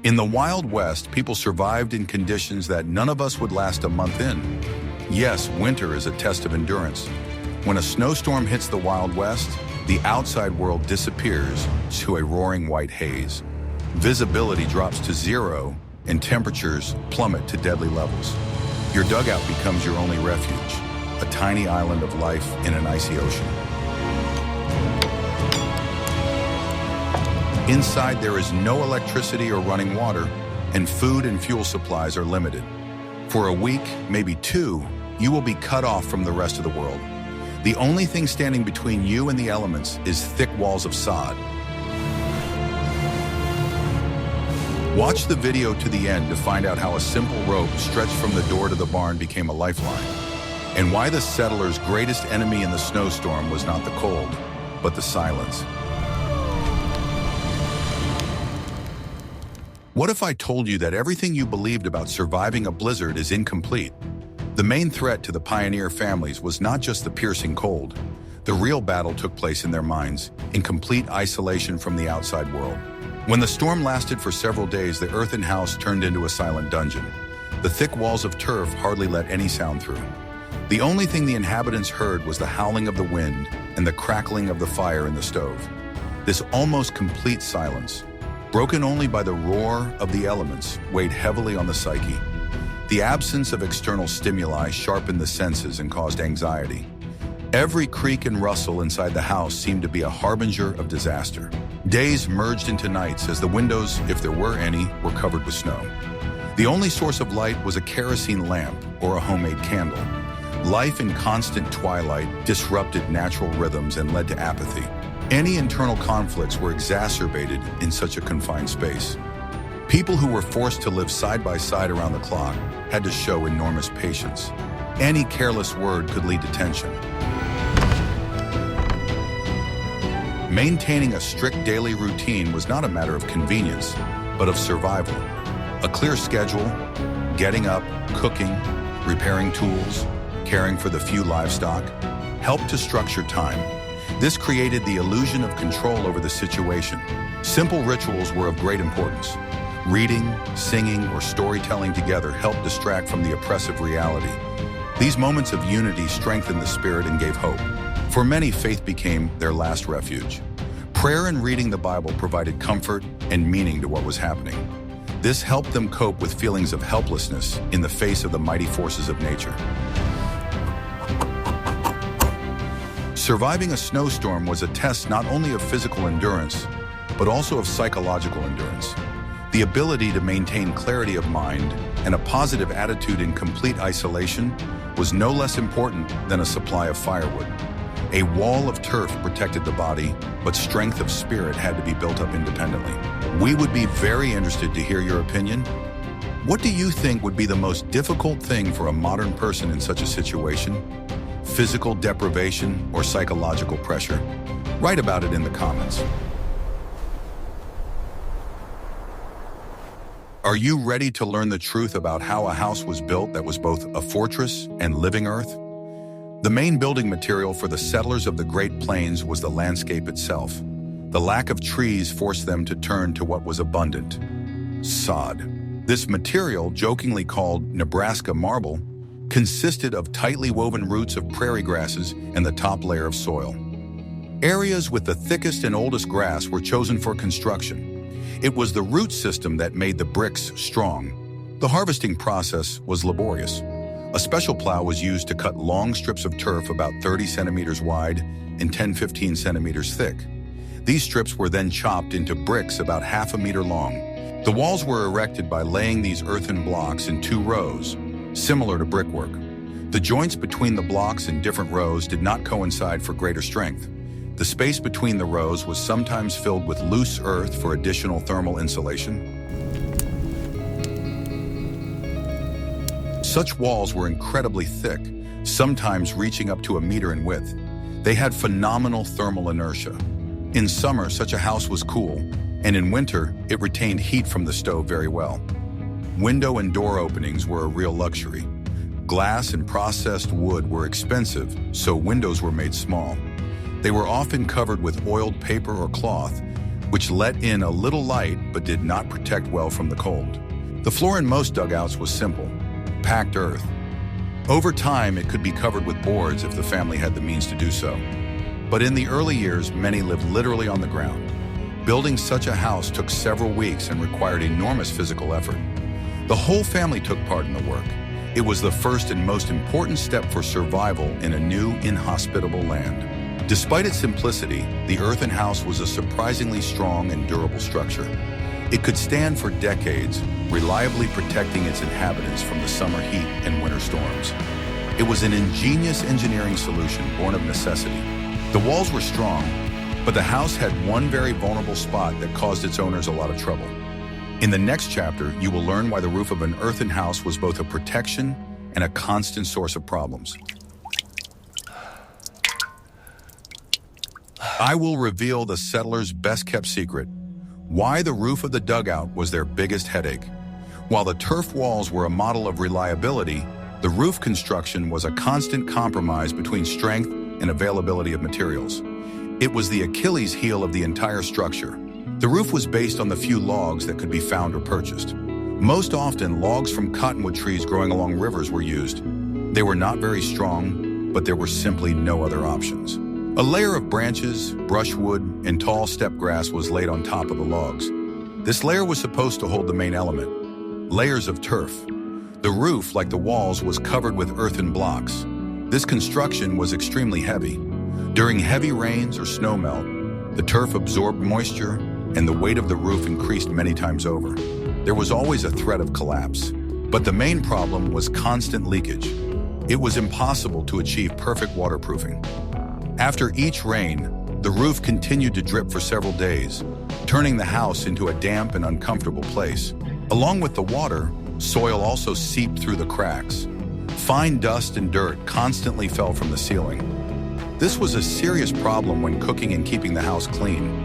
In the Wild West, people survived in conditions that none of us would last a month in. Yes, winter is a test of endurance. When a snowstorm hits the Wild West, the outside world disappears to a roaring white haze. Visibility drops to zero, and temperatures plummet to deadly levels. Your dugout becomes your only refuge, a tiny island of life in an icy ocean. Inside, there is no electricity or running water, and food and fuel supplies are limited. For a week, maybe two, you will be cut off from the rest of the world. The only thing standing between you and the elements is thick walls of sod. Watch the video to the end to find out how a simple rope stretched from the door to the barn became a lifeline, and why the settlers' greatest enemy in the snowstorm was not the cold, but the silence. What if I told you that everything you believed about surviving a blizzard is incomplete? The main threat to the pioneer families was not just the piercing cold. The real battle took place in their minds, in complete isolation from the outside world. When the storm lasted for several days, the earthen house turned into a silent dungeon. The thick walls of turf hardly let any sound through. The only thing the inhabitants heard was the howling of the wind and the crackling of the fire in the stove. This almost complete silence, broken only by the roar of the elements, weighed heavily on the psyche. The absence of external stimuli sharpened the senses and caused anxiety. Every creak and rustle inside the house seemed to be a harbinger of disaster. Days merged into nights as the windows, if there were any, were covered with snow. The only source of light was a kerosene lamp or a homemade candle. Life in constant twilight disrupted natural rhythms and led to apathy. Any internal conflicts were exacerbated in such a confined space. People who were forced to live side by side around the clock had to show enormous patience. Any careless word could lead to tension. Maintaining a strict daily routine was not a matter of convenience, but of survival. A clear schedule, getting up, cooking, repairing tools, caring for the few livestock, helped to structure time. This created the illusion of control over the situation. Simple rituals were of great importance. Reading, singing, or storytelling together helped distract from the oppressive reality. These moments of unity strengthened the spirit and gave hope. For many, faith became their last refuge. Prayer and reading the Bible provided comfort and meaning to what was happening. This helped them cope with feelings of helplessness in the face of the mighty forces of nature. Surviving a snowstorm was a test not only of physical endurance, but also of psychological endurance. The ability to maintain clarity of mind and a positive attitude in complete isolation was no less important than a supply of firewood. A wall of turf protected the body, but strength of spirit had to be built up independently. We would be very interested to hear your opinion. What do you think would be the most difficult thing for a modern person in such a situation? Physical deprivation or psychological pressure? Write about it in the comments. Are you ready to learn the truth about how a house was built that was both a fortress and living earth? The main building material for the settlers of the Great Plains was the landscape itself. The lack of trees forced them to turn to what was abundant: sod. This material, jokingly called Nebraska marble, consisted of tightly woven roots of prairie grasses and the top layer of soil. Areas with the thickest and oldest grass were chosen for construction. It was the root system that made the bricks strong. The harvesting process was laborious. A special plow was used to cut long strips of turf about 30 centimeters wide and 10-15 centimeters thick. These strips were then chopped into bricks about half a meter long. The walls were erected by laying these earthen blocks in 2 rows, similar to brickwork. The joints between the blocks in different rows did not coincide for greater strength. The space between the rows was sometimes filled with loose earth for additional thermal insulation. Such walls were incredibly thick, sometimes reaching up to a meter in width. They had phenomenal thermal inertia. In summer, such a house was cool, and in winter, it retained heat from the stove very well. Window and door openings were a real luxury. Glass and processed wood were expensive, so windows were made small. They were often covered with oiled paper or cloth, which let in a little light but did not protect well from the cold. The floor in most dugouts was simple, packed earth. Over time, it could be covered with boards if the family had the means to do so. But in the early years, many lived literally on the ground. Building such a house took several weeks and required enormous physical effort. The whole family took part in the work. It was the first and most important step for survival in a new, inhospitable land. Despite its simplicity, the earthen house was a surprisingly strong and durable structure. It could stand for decades, reliably protecting its inhabitants from the summer heat and winter storms. It was an ingenious engineering solution born of necessity. The walls were strong, but the house had one very vulnerable spot that caused its owners a lot of trouble. In the next chapter, you will learn why the roof of an earthen house was both a protection and a constant source of problems. I will reveal the settlers' best-kept secret, why the roof of the dugout was their biggest headache. While the turf walls were a model of reliability, the roof construction was a constant compromise between strength and availability of materials. It was the Achilles heel of the entire structure. The roof was based on the few logs that could be found or purchased. Most often, logs from cottonwood trees growing along rivers were used. They were not very strong, but there were simply no other options. A layer of branches, brushwood, and tall steppe grass was laid on top of the logs. This layer was supposed to hold the main element, layers of turf. The roof, like the walls, was covered with earthen blocks. This construction was extremely heavy. During heavy rains or snowmelt, the turf absorbed moisture, and the weight of the roof increased many times over. There was always a threat of collapse. But the main problem was constant leakage. It was impossible to achieve perfect waterproofing. After each rain, the roof continued to drip for several days, turning the house into a damp and uncomfortable place. Along with the water, soil also seeped through the cracks. Fine dust and dirt constantly fell from the ceiling. This was a serious problem when cooking and keeping the house clean.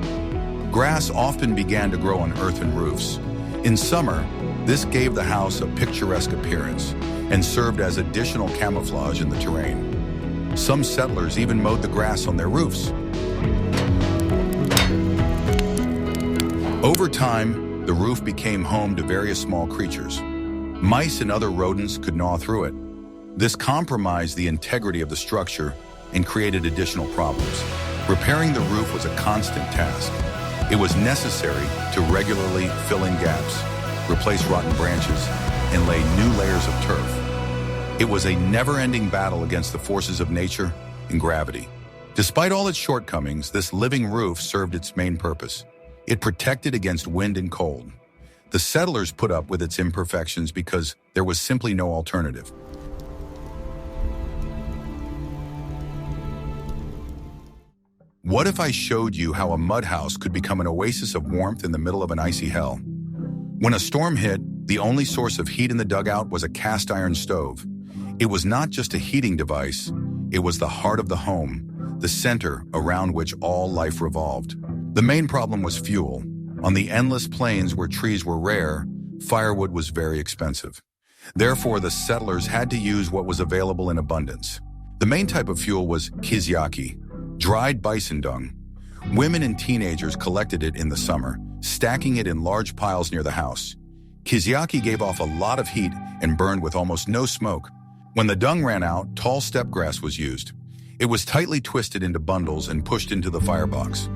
Grass often began to grow on earthen roofs. In summer, this gave the house a picturesque appearance and served as additional camouflage in the terrain. Some settlers even mowed the grass on their roofs. Over time, the roof became home to various small creatures. Mice and other rodents could gnaw through it. This compromised the integrity of the structure and created additional problems. Repairing the roof was a constant task. It was necessary to regularly fill in gaps, replace rotten branches, and lay new layers of turf. It was a never-ending battle against the forces of nature and gravity. Despite all its shortcomings, this living roof served its main purpose. It protected against wind and cold. The settlers put up with its imperfections because there was simply no alternative. What if I showed you how a mud house could become an oasis of warmth in the middle of an icy hell? When a storm hit, the only source of heat in the dugout was a cast iron stove. It was not just a heating device, it was the heart of the home, the center around which all life revolved. The main problem was fuel. On the endless plains where trees were rare, firewood was very expensive. Therefore, the settlers had to use what was available in abundance. The main type of fuel was kiziaki, dried bison dung. Women and teenagers collected it in the summer, stacking it in large piles near the house. Kiziaki gave off a lot of heat and burned with almost no smoke. When the dung ran out, tall steppe grass was used. It was tightly twisted into bundles and pushed into the firebox.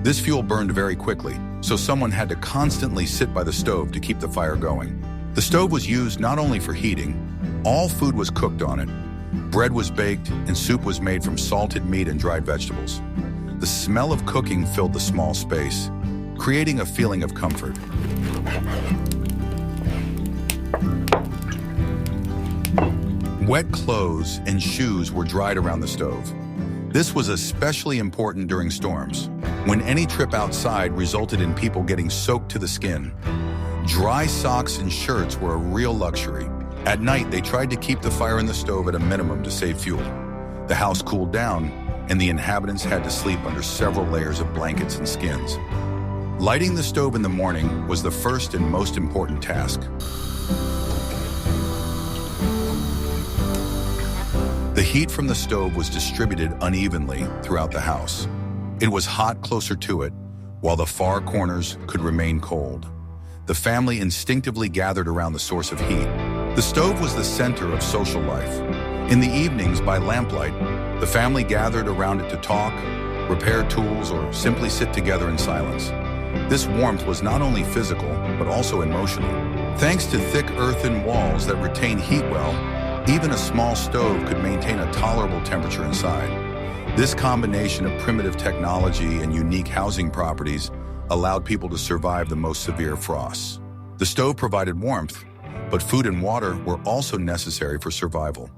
This fuel burned very quickly, so someone had to constantly sit by the stove to keep the fire going. The stove was used not only for heating, all food was cooked on it. Bread was baked and soup was made from salted meat and dried vegetables. The smell of cooking filled the small space, creating a feeling of comfort. Wet clothes and shoes were dried around the stove. This was especially important during storms, when any trip outside resulted in people getting soaked to the skin. Dry socks and shirts were a real luxury. At night, they tried to keep the fire in the stove at a minimum to save fuel. The house cooled down, and the inhabitants had to sleep under several layers of blankets and skins. Lighting the stove in the morning was the first and most important task. The heat from the stove was distributed unevenly throughout the house. It was hot closer to it, while the far corners could remain cold. The family instinctively gathered around the source of heat. The stove was the center of social life. In the evenings, by lamplight, the family gathered around it to talk, repair tools, or simply sit together in silence. This warmth was not only physical, but also emotional. Thanks to thick earthen walls that retained heat well, even a small stove could maintain a tolerable temperature inside. This combination of primitive technology and unique housing properties allowed people to survive the most severe frosts. The stove provided warmth, but food and water were also necessary for survival.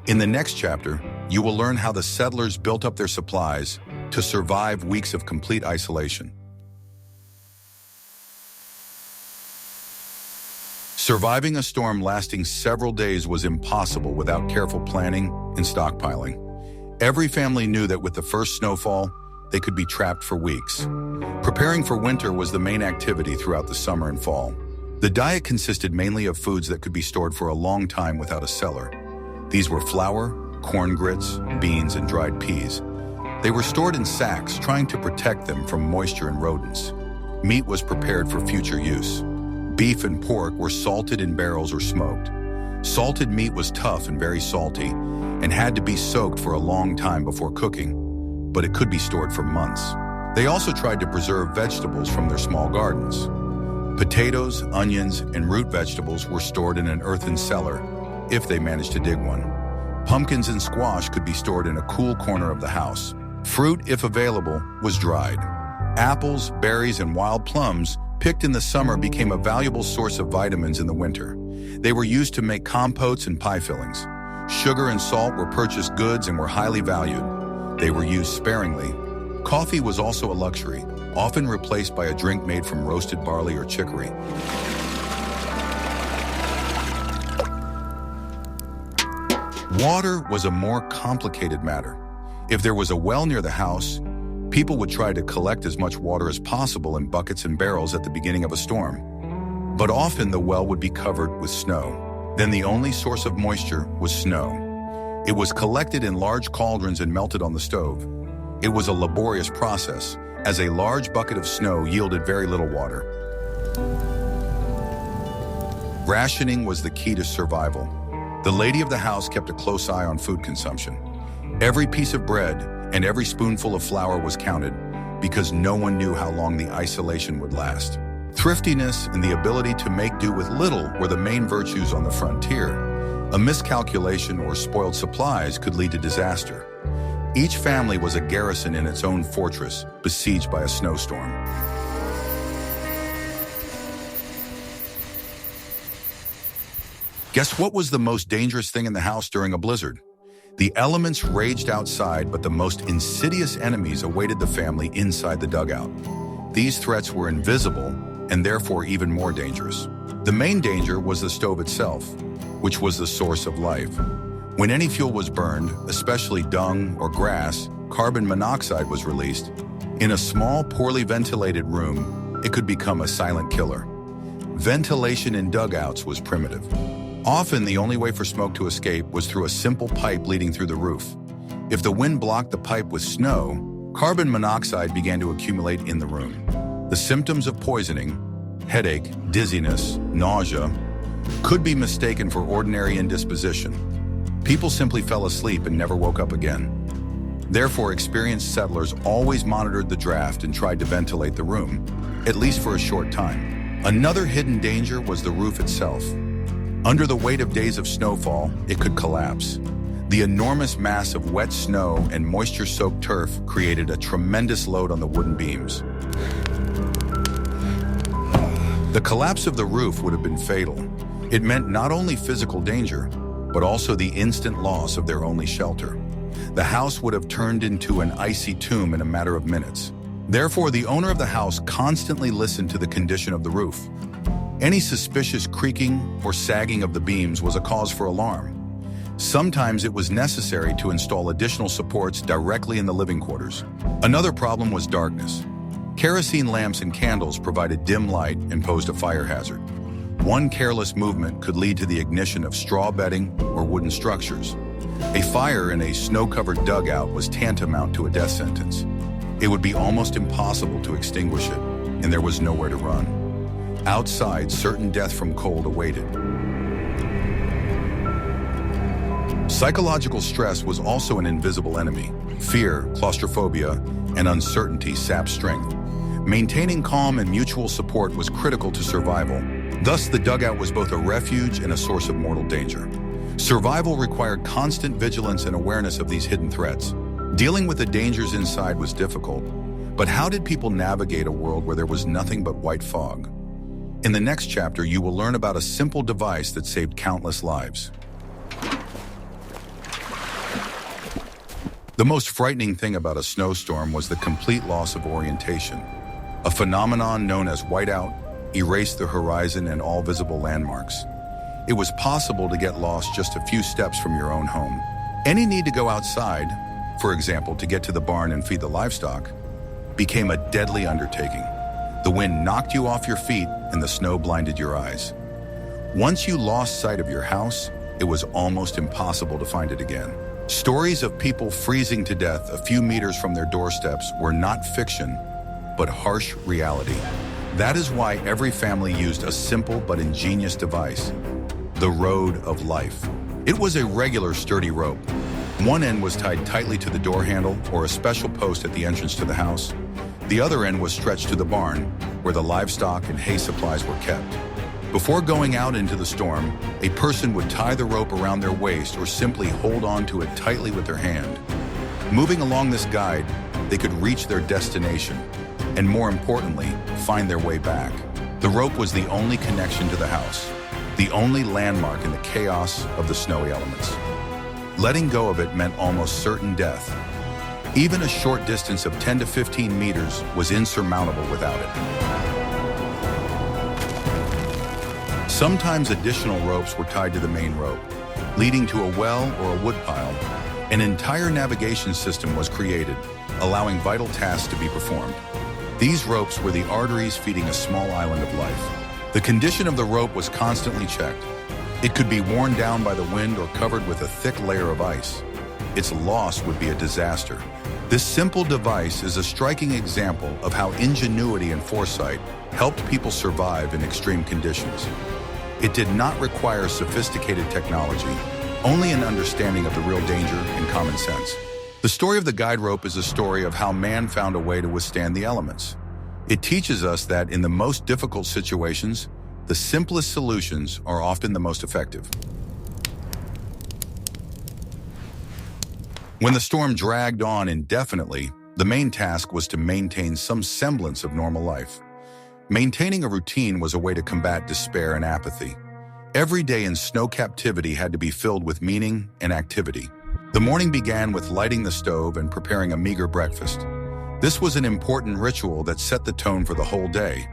In the next chapter, you will learn how the settlers built up their supplies to survive weeks of complete isolation. Surviving a storm lasting several days was impossible without careful planning and stockpiling. Every family knew that with the first snowfall, they could be trapped for weeks. Preparing for winter was the main activity throughout the summer and fall. The diet consisted mainly of foods that could be stored for a long time without a cellar. These were flour, corn grits, beans, and dried peas. They were stored in sacks, trying to protect them from moisture and rodents. Meat was prepared for future use. Beef and pork were salted in barrels or smoked. Salted meat was tough and very salty, and had to be soaked for a long time before cooking, but it could be stored for months. They also tried to preserve vegetables from their small gardens. Potatoes, onions, and root vegetables were stored in an earthen cellar, if they managed to dig one. Pumpkins and squash could be stored in a cool corner of the house. Fruit, if available, was dried. Apples, berries, and wild plums picked in the summer became a valuable source of vitamins in the winter. They were used to make compotes and pie fillings. Sugar and salt were purchased goods and were highly valued. They were used sparingly. Coffee was also a luxury, often replaced by a drink made from roasted barley or chicory. Water was a more complicated matter. If there was a well near the house, people would try to collect as much water as possible in buckets and barrels at the beginning of a storm. But often the well would be covered with snow. Then the only source of moisture was snow. It was collected in large cauldrons and melted on the stove. It was a laborious process, as a large bucket of snow yielded very little water. Rationing was the key to survival. The lady of the house kept a close eye on food consumption. Every piece of bread and every spoonful of flour was counted, because no one knew how long the isolation would last. Thriftiness and the ability to make do with little were the main virtues on the frontier. A miscalculation or spoiled supplies could lead to disaster. Each family was a garrison in its own fortress, besieged by a snowstorm. Guess what was the most dangerous thing in the house during a blizzard? The elements raged outside, but the most insidious enemies awaited the family inside the dugout. These threats were invisible and therefore even more dangerous. The main danger was the stove itself, which was the source of life. When any fuel was burned, especially dung or grass, carbon monoxide was released. In a small, poorly ventilated room, it could become a silent killer. Ventilation in dugouts was primitive. Often, the only way for smoke to escape was through a simple pipe leading through the roof. If the wind blocked the pipe with snow, carbon monoxide began to accumulate in the room. The symptoms of poisoning, headache, dizziness, nausea, could be mistaken for ordinary indisposition. People simply fell asleep and never woke up again. Therefore, experienced settlers always monitored the draft and tried to ventilate the room, at least for a short time. Another hidden danger was the roof itself. Under the weight of days of snowfall, it could collapse. The enormous mass of wet snow and moisture-soaked turf created a tremendous load on the wooden beams. The collapse of the roof would have been fatal. It meant not only physical danger, but also the instant loss of their only shelter. The house would have turned into an icy tomb in a matter of minutes. Therefore, the owner of the house constantly listened to the condition of the roof. Any suspicious creaking or sagging of the beams was a cause for alarm. Sometimes it was necessary to install additional supports directly in the living quarters. Another problem was darkness. Kerosene lamps and candles provided dim light and posed a fire hazard. One careless movement could lead to the ignition of straw bedding or wooden structures. A fire in a snow-covered dugout was tantamount to a death sentence. It would be almost impossible to extinguish it, and there was nowhere to run. Outside, certain death from cold awaited. Psychological stress was also an invisible enemy. Fear, claustrophobia, and uncertainty sapped strength. Maintaining calm and mutual support was critical to survival. Thus, the dugout was both a refuge and a source of mortal danger. Survival required constant vigilance and awareness of these hidden threats. Dealing with the dangers inside was difficult, but how did people navigate a world where there was nothing but white fog? In the next chapter, you will learn about a simple device that saved countless lives. The most frightening thing about a snowstorm was the complete loss of orientation. A phenomenon known as whiteout erased the horizon and all visible landmarks. It was possible to get lost just a few steps from your own home. Any need to go outside, for example, to get to the barn and feed the livestock, became a deadly undertaking. The wind knocked you off your feet and the snow blinded your eyes. Once you lost sight of your house, it was almost impossible to find it again. Stories of people freezing to death a few meters from their doorsteps were not fiction, but harsh reality. That is why every family used a simple but ingenious device, the road of life. It was a regular sturdy rope. One end was tied tightly to the door handle or a special post at the entrance to the house. The other end was stretched to the barn, where the livestock and hay supplies were kept. Before going out into the storm, a person would tie the rope around their waist or simply hold on to it tightly with their hand. Moving along this guide, they could reach their destination, and more importantly, find their way back. The rope was the only connection to the house, the only landmark in the chaos of the snowy elements. Letting go of it meant almost certain death. Even a short distance of 10 to 15 meters was insurmountable without it. Sometimes additional ropes were tied to the main rope, leading to a well or a woodpile. An entire navigation system was created, allowing vital tasks to be performed. These ropes were the arteries feeding a small island of life. The condition of the rope was constantly checked. It could be worn down by the wind or covered with a thick layer of ice. Its loss would be a disaster. This simple device is a striking example of how ingenuity and foresight helped people survive in extreme conditions. It did not require sophisticated technology, only an understanding of the real danger and common sense. The story of the guide rope is a story of how man found a way to withstand the elements. It teaches us that in the most difficult situations, the simplest solutions are often the most effective. When the storm dragged on indefinitely, the main task was to maintain some semblance of normal life. Maintaining a routine was a way to combat despair and apathy. Every day in snow captivity had to be filled with meaning and activity. The morning began with lighting the stove and preparing a meager breakfast. This was an important ritual that set the tone for the whole day.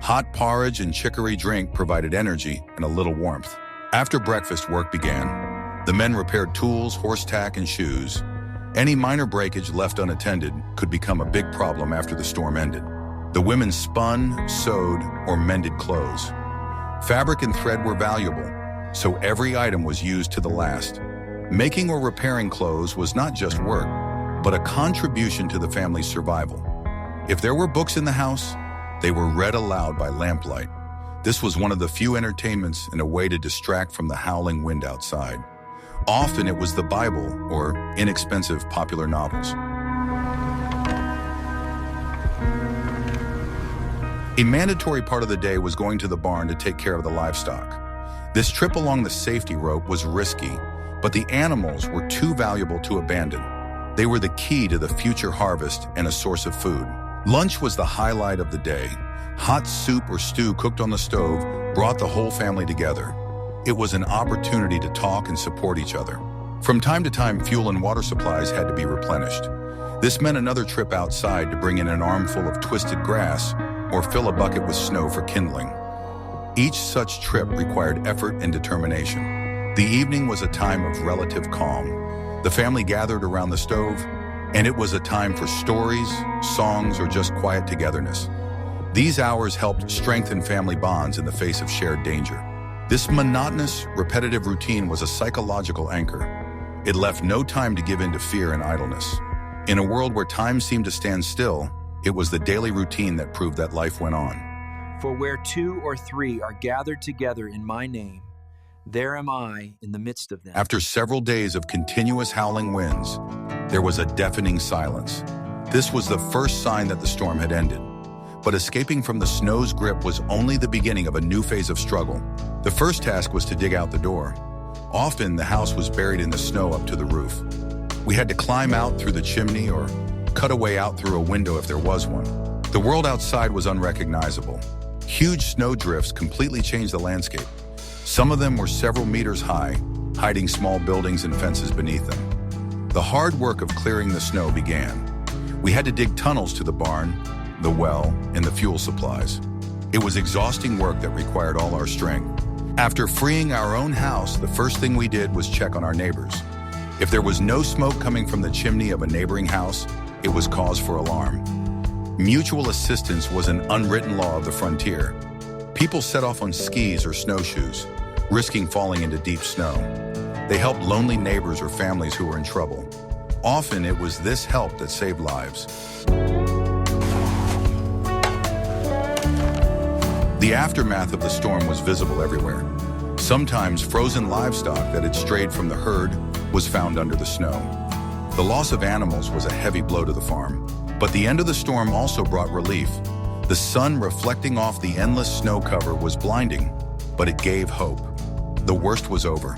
Hot porridge and chicory drink provided energy and a little warmth. After breakfast, work began. The men repaired tools, horse tack, and shoes. Any minor breakage left unattended could become a big problem after the storm ended. The women spun, sewed, or mended clothes. Fabric and thread were valuable, so every item was used to the last. Making or repairing clothes was not just work, but a contribution to the family's survival. If there were books in the house, they were read aloud by lamplight. This was one of the few entertainments and a way to distract from the howling wind outside. Often it was the Bible or inexpensive popular novels. A mandatory part of the day was going to the barn to take care of the livestock. This trip along the safety rope was risky, but the animals were too valuable to abandon. They were the key to the future harvest and a source of food. Lunch was the highlight of the day. Hot soup or stew cooked on the stove brought the whole family together. It was an opportunity to talk and support each other. From time to time, fuel and water supplies had to be replenished. This meant another trip outside to bring in an armful of twisted grass or fill a bucket with snow for kindling. Each such trip required effort and determination. The evening was a time of relative calm. The family gathered around the stove, and it was a time for stories, songs, or just quiet togetherness. These hours helped strengthen family bonds in the face of shared danger. This monotonous, repetitive routine was a psychological anchor. It left no time to give in to fear and idleness. In a world where time seemed to stand still, it was the daily routine that proved that life went on. For where 2 or 3 are gathered together in my name, there am I in the midst of them. After several days of continuous howling winds, there was a deafening silence. This was the first sign that the storm had ended. But escaping from the snow's grip was only the beginning of a new phase of struggle. The first task was to dig out the door. Often, the house was buried in the snow up to the roof. We had to climb out through the chimney or cut a way out through a window if there was one. The world outside was unrecognizable. Huge snowdrifts completely changed the landscape. Some of them were several meters high, hiding small buildings and fences beneath them. The hard work of clearing the snow began. We had to dig tunnels to the barn, the well, and the fuel supplies. It was exhausting work that required all our strength. After freeing our own house, the first thing we did was check on our neighbors. If there was no smoke coming from the chimney of a neighboring house, it was cause for alarm. Mutual assistance was an unwritten law of the frontier. People set off on skis or snowshoes, risking falling into deep snow. They helped lonely neighbors or families who were in trouble. Often it was this help that saved lives. The aftermath of the storm was visible everywhere. Sometimes frozen livestock that had strayed from the herd was found under the snow. The loss of animals was a heavy blow to the farm, but the end of the storm also brought relief. The sun reflecting off the endless snow cover was blinding, but it gave hope. The worst was over.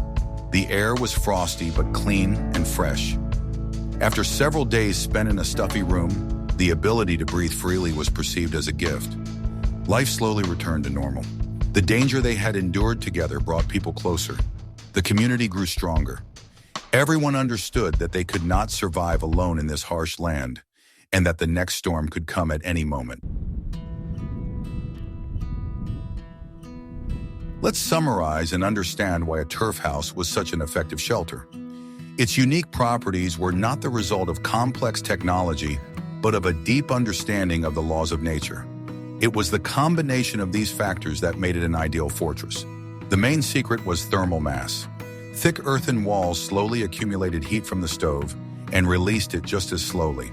The air was frosty but clean and fresh. After several days spent in a stuffy room, the ability to breathe freely was perceived as a gift. Life slowly returned to normal. The danger they had endured together brought people closer. The community grew stronger. Everyone understood that they could not survive alone in this harsh land, and that the next storm could come at any moment. Let's summarize and understand why a turf house was such an effective shelter. Its unique properties were not the result of complex technology, but of a deep understanding of the laws of nature. It was the combination of these factors that made it an ideal fortress. The main secret was thermal mass. Thick earthen walls slowly accumulated heat from the stove and released it just as slowly.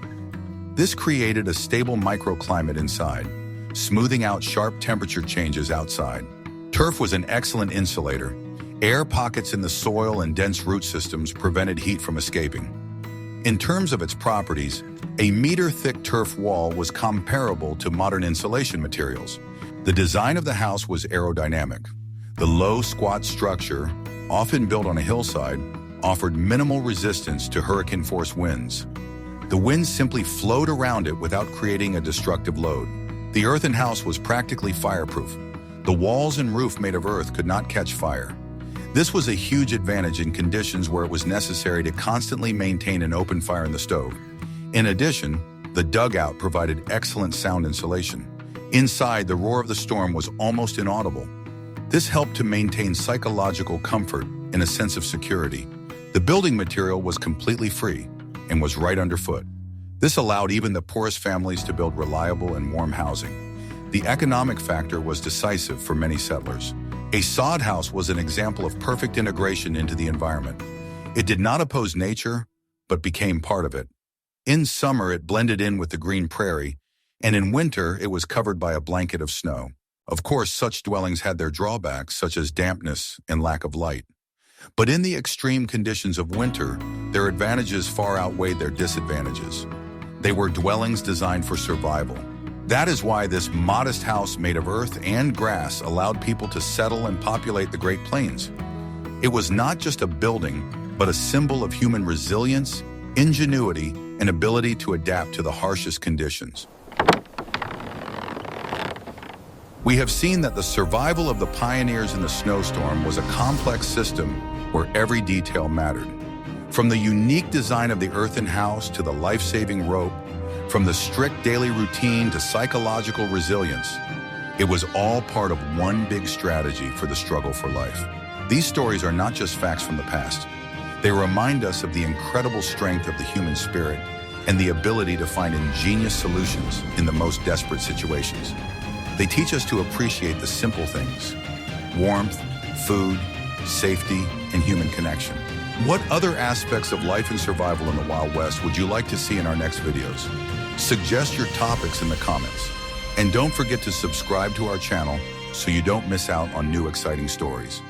This created a stable microclimate inside, smoothing out sharp temperature changes outside. Turf was an excellent insulator. Air pockets in the soil and dense root systems prevented heat from escaping. In terms of its properties, a meter-thick turf wall was comparable to modern insulation materials. The design of the house was aerodynamic. The low, squat structure, often built on a hillside, offered minimal resistance to hurricane-force winds. The winds simply flowed around it without creating a destructive load. The earthen house was practically fireproof. The walls and roof made of earth could not catch fire. This was a huge advantage in conditions where it was necessary to constantly maintain an open fire in the stove. In addition, the dugout provided excellent sound insulation. Inside, the roar of the storm was almost inaudible. This helped to maintain psychological comfort and a sense of security. The building material was completely free and was right underfoot. This allowed even the poorest families to build reliable and warm housing. The economic factor was decisive for many settlers. A sod house was an example of perfect integration into the environment. It did not oppose nature, but became part of it. In summer, it blended in with the green prairie, and in winter, it was covered by a blanket of snow. Of course, such dwellings had their drawbacks, such as dampness and lack of light. But in the extreme conditions of winter, their advantages far outweighed their disadvantages. They were dwellings designed for survival. That is why this modest house made of earth and grass allowed people to settle and populate the Great Plains. It was not just a building, but a symbol of human resilience, ingenuity, and ability to adapt to the harshest conditions. We have seen that the survival of the pioneers in the snowstorm was a complex system where every detail mattered. From the unique design of the earthen house to the life-saving rope, from the strict daily routine to psychological resilience, it was all part of one big strategy for the struggle for life. These stories are not just facts from the past. They remind us of the incredible strength of the human spirit and the ability to find ingenious solutions in the most desperate situations. They teach us to appreciate the simple things: warmth, food, safety, and human connection. What other aspects of life and survival in the Wild West would you like to see in our next videos? Suggest your topics in the comments. And don't forget to subscribe to our channel so you don't miss out on new exciting stories.